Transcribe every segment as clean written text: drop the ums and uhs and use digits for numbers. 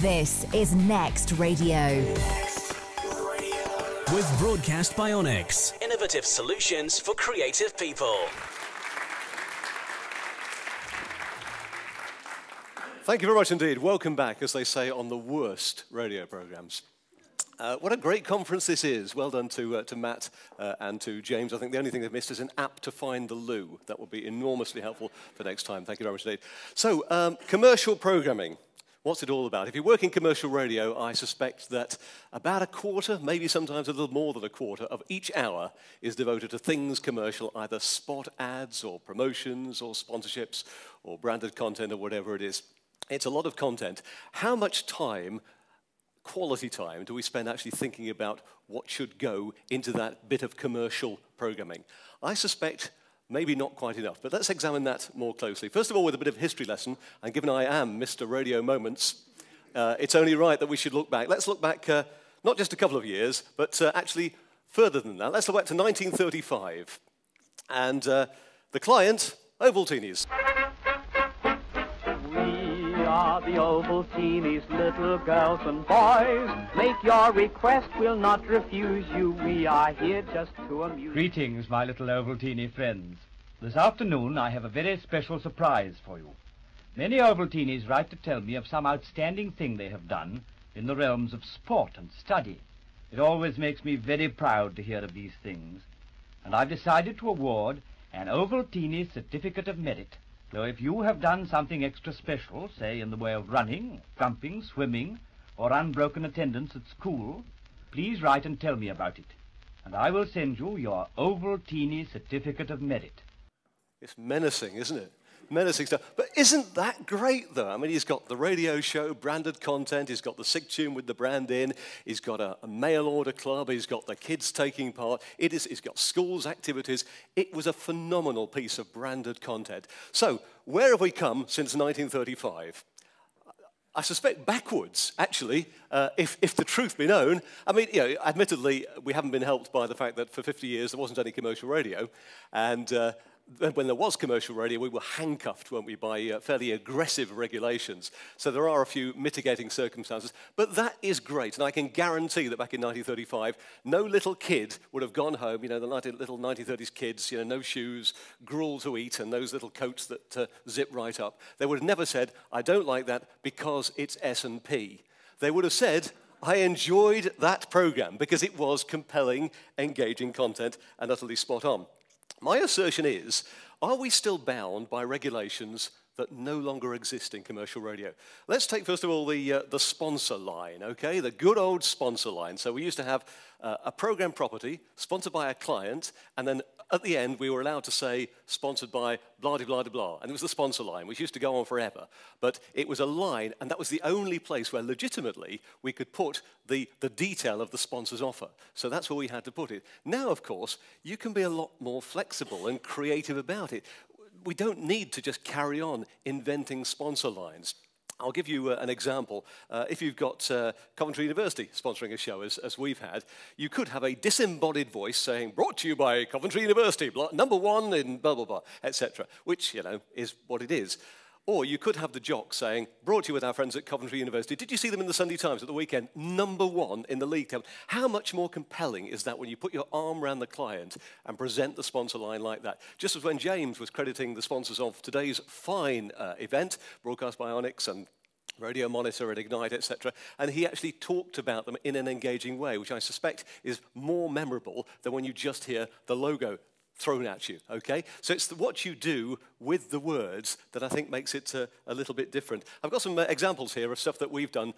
This is Next Radio. With Broadcast Bionics. Innovative solutions for creative people. Thank you very much indeed. Welcome back, as they say on the worst radio programmes. What a great conference this is. Well done to Matt and to James. I think the only thing they've missed is an app to find the loo. That will be enormously helpful for next time. Thank you very much indeed. So, commercial programming. What's it all about? If you work in commercial radio, I suspect that about a quarter, maybe sometimes a little more than a quarter, of each hour is devoted to things commercial, either spot ads or promotions or sponsorships or branded content or whatever it is. It's a lot of content. How much time, quality time, do we spend actually thinking about what should go into that bit of commercial programming? I suspect maybe not quite enough, but let's examine that more closely. First of all, with a bit of a history lesson, and given I am Mr. Radio Moments, it's only right that we should look back. Let's look back not just a couple of years, but actually further than that. Let's look back to 1935. And the client, Ovaltinis. We are the Ovaltinis, little girls and boys. Make your request, we'll not refuse you. We are here just to amuse. Greetings, my little Ovaltini friends. This afternoon I have a very special surprise for you. Many Ovaltinis write to tell me of some outstanding thing they have done in the realms of sport and study. It always makes me very proud to hear of these things. And I've decided to award an Ovaltini Certificate of Merit. So if you have done something extra special, say in the way of running, jumping, swimming, or unbroken attendance at school, please write and tell me about it. And I will send you your Ovaltini Certificate of Merit. It's menacing, isn't it? Menacing stuff. But isn't that great, though? I mean, he's got the radio show, branded content, he's got the sick tune with the brand in, he's got a mail order club, he's got the kids taking part, he's got schools activities. It was a phenomenal piece of branded content. So, where have we come since 1935? I suspect backwards, actually, if the truth be known. I mean, you know, admittedly, we haven't been helped by the fact that for 50 years there wasn't any commercial radio, and when there was commercial radio, we were handcuffed, weren't we, by fairly aggressive regulations. So there are a few mitigating circumstances. But that is great, and I can guarantee that back in 1935, no little kid would have gone home, you know, the little 1930s kids, you know, no shoes, gruel to eat, and those little coats that zip right up. They would have never said, I don't like that because it's S&P. They would have said, I enjoyed that program because it was compelling, engaging content and utterly spot on. My assertion is, are we still bound by regulations that no longer exist in commercial radio? Let's take, first of all, the sponsor line, okay? The good old sponsor line. So we used to have a program property sponsored by a client, and then at the end we were allowed to say sponsored by blah, blah, blah, blah. And it was the sponsor line, which used to go on forever. But it was a line, and that was the only place where legitimately we could put the detail of the sponsor's offer. So that's where we had to put it. Now, of course, you can be a lot more flexible and creative about it. We don't need to just carry on inventing sponsor lines. I'll give you an example. If you've got Coventry University sponsoring a show, as we've had, you could have a disembodied voice saying, brought to you by Coventry University, #1 in blah, blah, blah, etc., which, you know, is what it is. Or you could have the jock saying, brought to you with our friends at Coventry University. Did you see them in the Sunday Times at the weekend? #1 in the league table. How much more compelling is that when you put your arm around the client and present the sponsor line like that? Just as when James was crediting the sponsors of today's fine event, Broadcast Bionics and Radio Monitor and Ignite, etc., and he actually talked about them in an engaging way, which I suspect is more memorable than when you just hear the logo thrown at you, okay? So it's what you do with the words that I think makes it a little bit different. I've got some examples here of stuff that we've done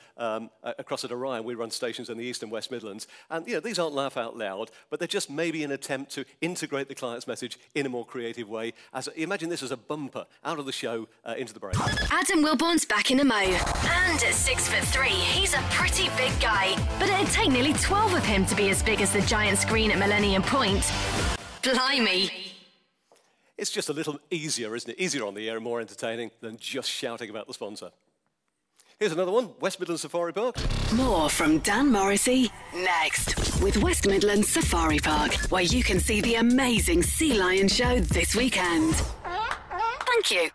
across at Orion. We run stations in the East and West Midlands. And, you know, these aren't laugh out loud, but they're just maybe an attempt to integrate the client's message in a more creative way. Imagine this as a bumper out of the show into the break. Adam Wilborn's back in a mo. And at 6'3", he's a pretty big guy. But it'd take nearly 12 of him to be as big as the giant screen at Millennium Point. Blimey. It's just a little easier, isn't it? Easier on the air and more entertaining than just shouting about the sponsor. Here's another one, West Midlands Safari Park. More from Dan Morrissey next with West Midlands Safari Park, where you can see the amazing Sea Lion show this weekend. Thank you.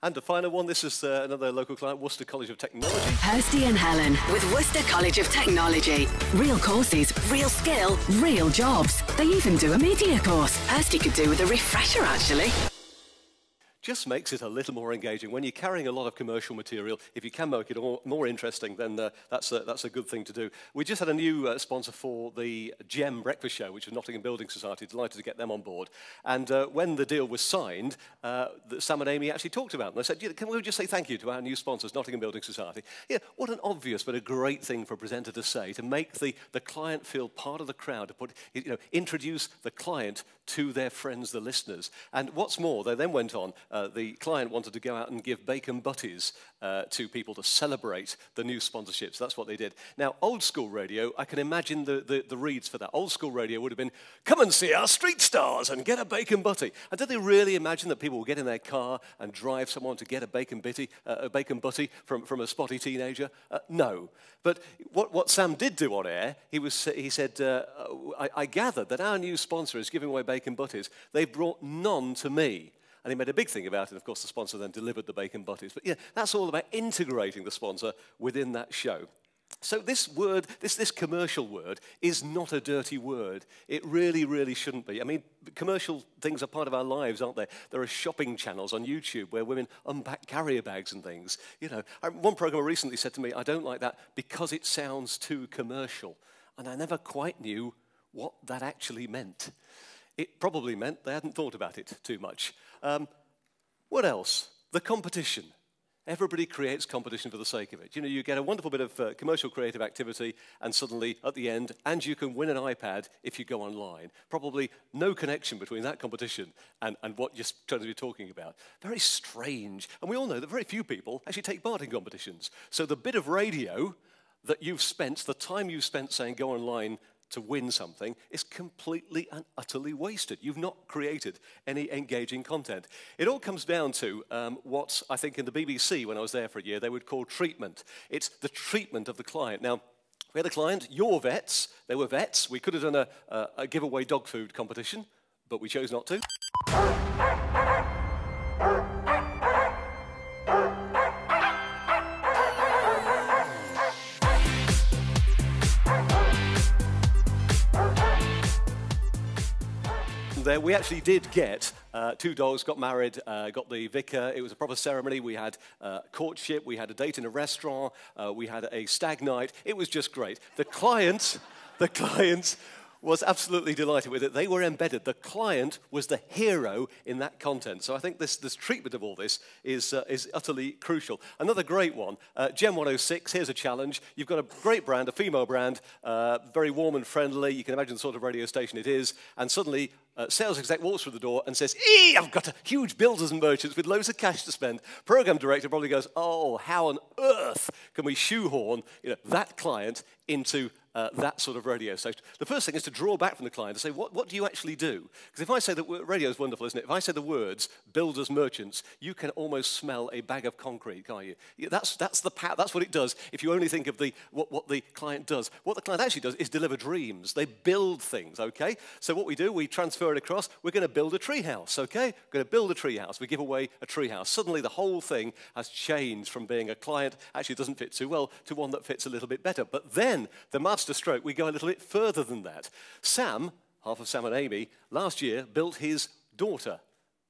And the final one, this is another local client, Worcester College of Technology. Kirsty and Helen with Worcester College of Technology. Real courses, real skill, real jobs. They even do a media course. Kirsty could do with a refresher, actually. Just makes it a little more engaging. When you're carrying a lot of commercial material, if you can make it more interesting, then that's a good thing to do. We just had a new sponsor for the GEM Breakfast Show, which is Nottingham Building Society. Delighted to get them on board. And when the deal was signed, Sam and Amy actually talked about it. And they said, can we just say thank you to our new sponsors, Nottingham Building Society? Yeah, what an obvious but a great thing for a presenter to say, to make the client feel part of the crowd, to introduce the client to their friends, the listeners. And what's more, they then went on, the client wanted to go out and give bacon butties to people to celebrate the new sponsorships. That's what they did. Now, old school radio, I can imagine the reads for that. Old school radio would have been, come and see our street stars and get a bacon butty. And did they really imagine that people would get in their car and drive someone to get a bacon butty from a spotty teenager? No. But what Sam did do on air, he said, I gathered that our new sponsor is giving away bacon butties. They've brought none to me. And he made a big thing about it. Of course, the sponsor then delivered the bacon butties. But yeah, that's all about integrating the sponsor within that show. So this word, this commercial word, is not a dirty word. It really, really shouldn't be. I mean, commercial things are part of our lives, aren't they? There are shopping channels on YouTube where women unpack carrier bags and things. You know, one programmer recently said to me, I don't like that because it sounds too commercial. And I never quite knew what that actually meant. It probably meant they hadn't thought about it too much. What else? The competition. Everybody creates competition for the sake of it. You know, you get a wonderful bit of commercial creative activity, and suddenly, at the end, and you can win an iPad if you go online. Probably no connection between that competition and what you're trying to be talking about. Very strange. And we all know that very few people actually take part in competitions. So the bit of radio that you've spent, the time you've spent saying go online to win something, is completely and utterly wasted. You've not created any engaging content. It all comes down to what I think in the BBC, when I was there for a year, they would call treatment. It's the treatment of the client. Now, we had a client, Your Vets. They were vets. We could have done a giveaway dog food competition, but we chose not to. There, we actually did get 2 dogs, got married, got the vicar. It was a proper ceremony. We had courtship. We had a date in a restaurant. We had a stag night. It was just great. The client was absolutely delighted with it. They were embedded. The client was the hero in that content. So I think this treatment of all this is utterly crucial. Another great one, Gem 106, here's a challenge. You've got a great brand, a female brand, very warm and friendly. You can imagine the sort of radio station it is. And suddenly, sales exec walks through the door and says, I've got a huge builders and merchants with loads of cash to spend. Program director probably goes, oh, how on earth can we shoehorn that client into that sort of radio station? The first thing is to draw back from the client and say, what do you actually do? Because if I say that radio is wonderful, isn't it? If I say the words builders, merchants, you can almost smell a bag of concrete, can't you? That's what it does if you only think of what the client does. What the client actually does is deliver dreams. They build things, okay? So what we do, we transfer it across. We're going to build a tree house, okay? We're going to build a tree house. We give away a tree house. Suddenly the whole thing has changed from being a client actually doesn't fit too well to one that fits a little bit better. But then the master stroke, we go a little bit further than that. Sam, half of Sam and Amy, last year built his daughter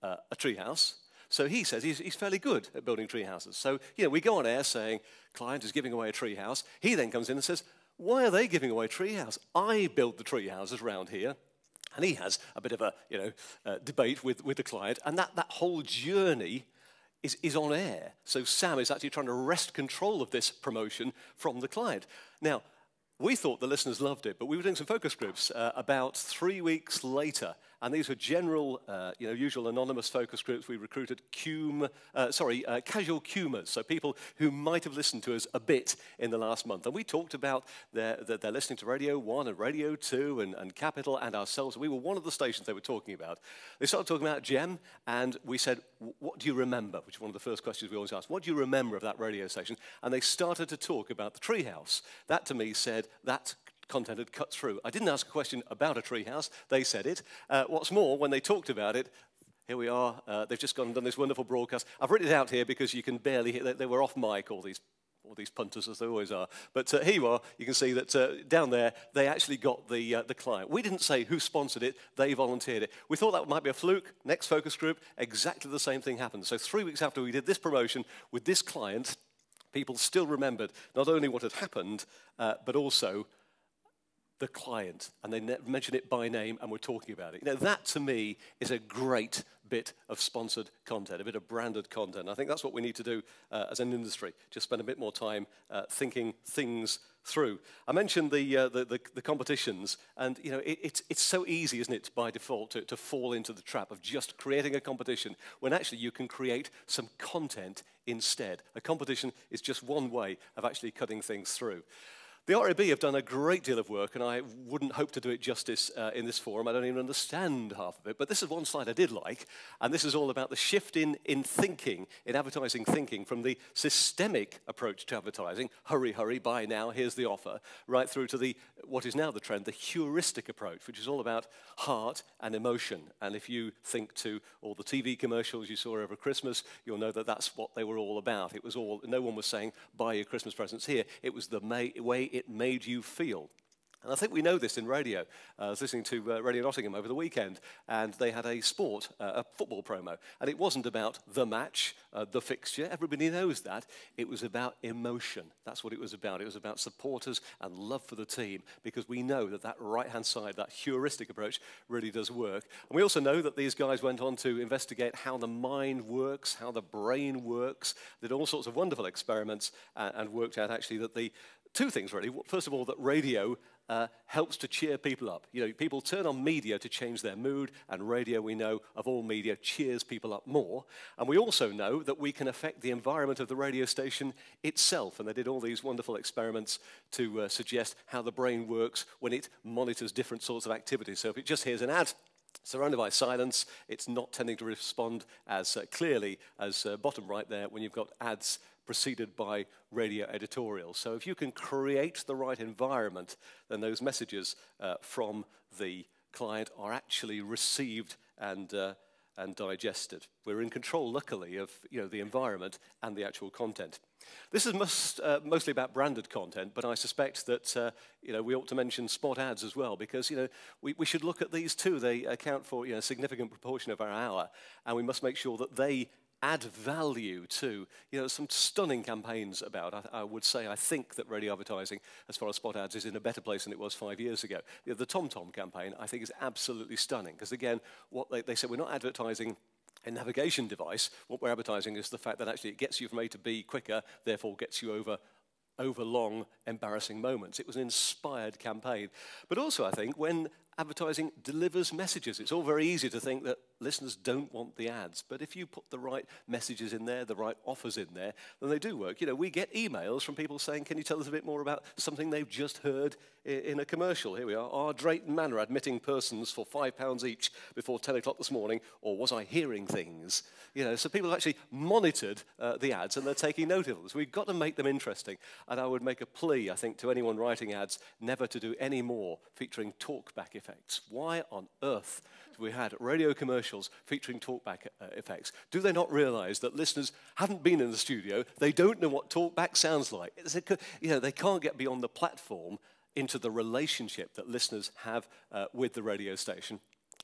a treehouse. So he says he's fairly good at building tree houses. So, we go on air saying, client is giving away a tree house. He then comes in and says, why are they giving away tree house? I build the tree houses around here. And he has a bit of a, debate with the client. And that whole journey is on air. So Sam is actually trying to wrest control of this promotion from the client. Now, we thought the listeners loved it, but we were doing some focus groups about 3 weeks later, and these were general, usual anonymous focus groups. We recruited casual cumers, so people who might have listened to us a bit in the last month. And we talked about they're listening to Radio 1 and Radio 2 and Capital and ourselves. We were one of the stations they were talking about. They started talking about Gem, and we said, what do you remember? Which is one of the first questions we always ask. What do you remember of that radio station? And they started to talk about the treehouse. That, to me, said that content had cut through. I didn't ask a question about a treehouse. They said it. What's more, when they talked about it, Here we are. They've just gone and done this wonderful broadcast. I've written it out here because you can barely hear. They were off mic, all these punters, as they always are. But here you are. You can see that down there, they actually got the client. We didn't say who sponsored it. They volunteered it. We thought that might be a fluke. Next focus group, exactly the same thing happened. So 3 weeks after we did this promotion with this client, people still remembered not only what had happened, but also the client, and they mention it by name, and we're talking about it. You know, that to me is a great bit of sponsored content, a bit of branded content. I think that's what we need to do as an industry, just spend a bit more time thinking things through. I mentioned the competitions, and you know, it's so easy, isn't it, by default, to fall into the trap of just creating a competition when actually you can create some content instead. A competition is just one way of actually cutting things through. The RAB have done a great deal of work, and I wouldn't hope to do it justice in this forum. I don't even understand half of it. But this is one slide I did like, and this is all about the shift in thinking, in advertising thinking, from the systemic approach to advertising, hurry, hurry, buy now, here's the offer, right through to what is now the trend, the heuristic approach, which is all about heart and emotion. And if you think to all the TV commercials you saw over Christmas, you'll know that that's what they were all about. It was all, no one was saying, buy your Christmas presents here. It was the way it made you feel. And I think we know this in radio. I was listening to Radio Nottingham over the weekend, and they had a football promo. And it wasn't about the match, the fixture. Everybody knows that. It was about emotion. That's what it was about. It was about supporters and love for the team, because we know that right-hand side, that heuristic approach, really does work. And we also know that these guys went on to investigate how the mind works, how the brain works, did all sorts of wonderful experiments, and worked out actually that the two things, really. First of all, that radio helps to cheer people up. You know, people turn on media to change their mood, and radio, we know, of all media, cheers people up more. And we also know that we can affect the environment of the radio station itself. And they did all these wonderful experiments to suggest how the brain works when it monitors different sorts of activities. So if it just hears an ad surrounded by silence, it's not tending to respond as clearly as bottom right there when you've got ads preceded by radio editorial. So if you can create the right environment, then those messages from the client are actually received and digested. We're in control, luckily, of the environment and the actual content. This is mostly about branded content, but I suspect that we ought to mention spot ads as well, because we should look at these too. They account for a significant proportion of our hour, and we must make sure that they add value to, some stunning campaigns about. I would say I think that radio advertising, as far as spot ads, is in a better place than it was 5 years ago. The TomTom campaign, I think, is absolutely stunning, because again, what they said, we're not advertising a navigation device. What we're advertising is the fact that actually it gets you from A to B quicker, therefore gets you over long, embarrassing moments. It was an inspired campaign. But also, I think, when advertising delivers messages, it's all very easy to think that listeners don't want the ads. But if you put the right messages in there, the right offers in there, then they do work. We get emails from people saying, can you tell us a bit more about something they've just heard in a commercial? Here we are. Are Drayton Manor admitting persons for £5 each before 10 o'clock this morning? Or was I hearing things? So people have actually monitored the ads, and they're taking note of them. So we've got to make them interesting. And I would make a plea, I think, to anyone writing ads, never to do any more featuring talkback effects. Why on earth have we had radio commercials featuring talkback effects? Do they not realize that listeners haven't been in the studio? They don't know what talkback sounds like. They can't get beyond the platform into the relationship that listeners have with the radio station.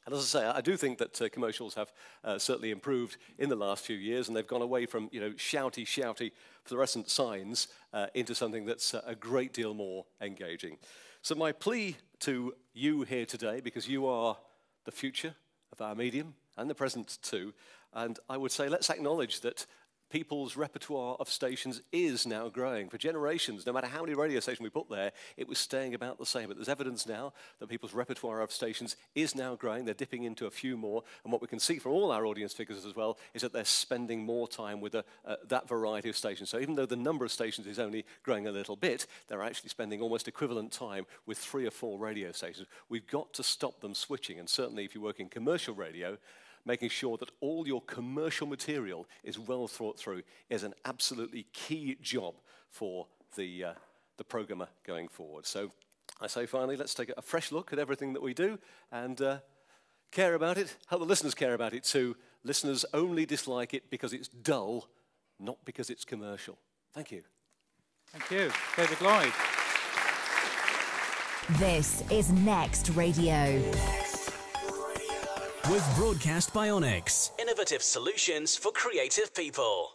And as I say, I do think that commercials have certainly improved in the last few years, and they've gone away from shouty fluorescent signs into something that's a great deal more engaging. So my plea to you here today, because you are the future of our medium and the present too, and I would say let's acknowledge that people's repertoire of stations is now growing. For generations, no matter how many radio stations we put there, it was staying about the same. But there's evidence now that people's repertoire of stations is now growing. They're dipping into a few more. And what we can see from all our audience figures as well is that they're spending more time with that variety of stations. So even though the number of stations is only growing a little bit, they're actually spending almost equivalent time with 3 or 4 radio stations. We've got to stop them switching. And certainly if you work in commercial radio, making sure that all your commercial material is well thought through is an absolutely key job for the programmer going forward. So I say finally, let's take a fresh look at everything that we do and care about it, help the listeners care about it too, Listeners only dislike it because it's dull, not because it's commercial. Thank you. Thank you. David Lloyd. This is Next Radio. With Broadcast Bionics. Innovative solutions for creative people.